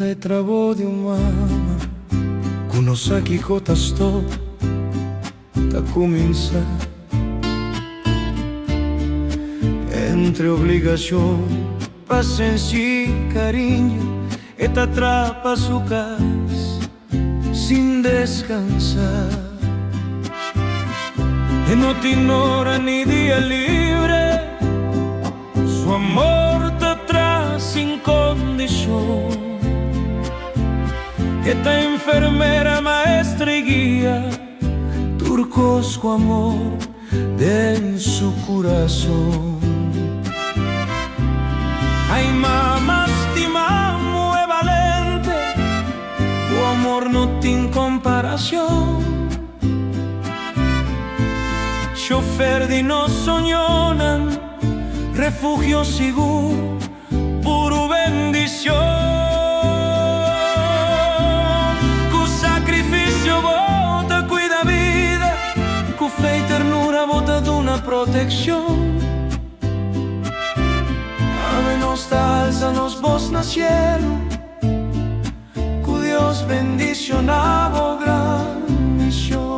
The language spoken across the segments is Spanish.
e travo di un mama, conosci cosa sto da cominciare. Entre obligación, paciencia, cariño, e te atrapa a su casa sin descansar. Y no te ignora ni día libre, su amor te trae sin condición. Esta enfermera, maestra y guía, turcosco amor en su corazón. Ay, mamá, estimamos, es valente, tu amor no tiene comparación. Chofer di no soñonan, refugio seguro, puro bendición. Cu sacrificio bota cuida vida, cu fe y ternura bota de una protección. Ave nostra alzanos vos na cielo, cu Dios bendicionavo gran misión.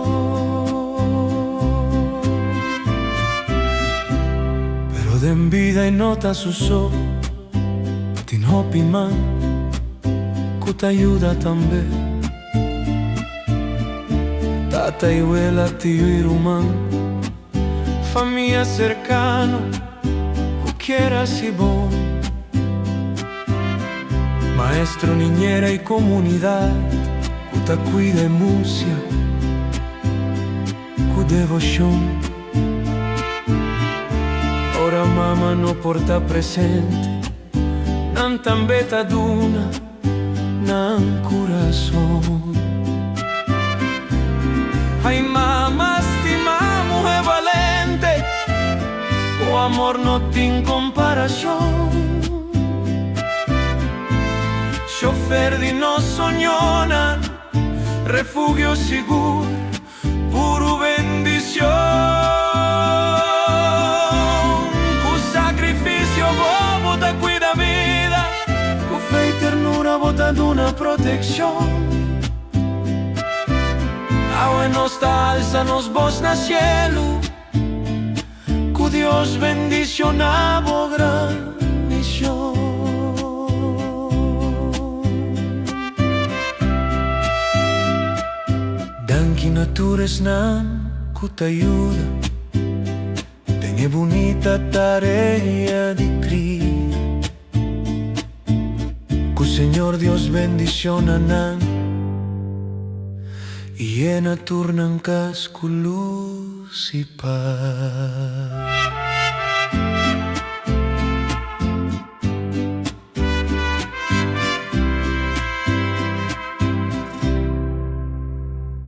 Den vida y nota su sol, tin hopi man, que te ayuda también. Tata y abuela, tío y rumán, familia cercano, que quieras y bon. Maestro, niñera y comunidad, que te cuida y musia, que devoción. Ora mamma no porta presente, nan tan beta duna, nan corazón. Ay, mamá, estimamos, es valente, o amor no tiene comparación. Chofer di no soñonan, refugio seguro, puro bendición. Bota cuida vida, con fe y ternura bota de una protección. Agua nostra alzanos vos na cielo, que Dios bendicionavo gran misión. Danki natures nam, que te ayuda, tenye bonita tarea de criar. Que Señor Dios bendicionanan y llena turnan casco luz y paz.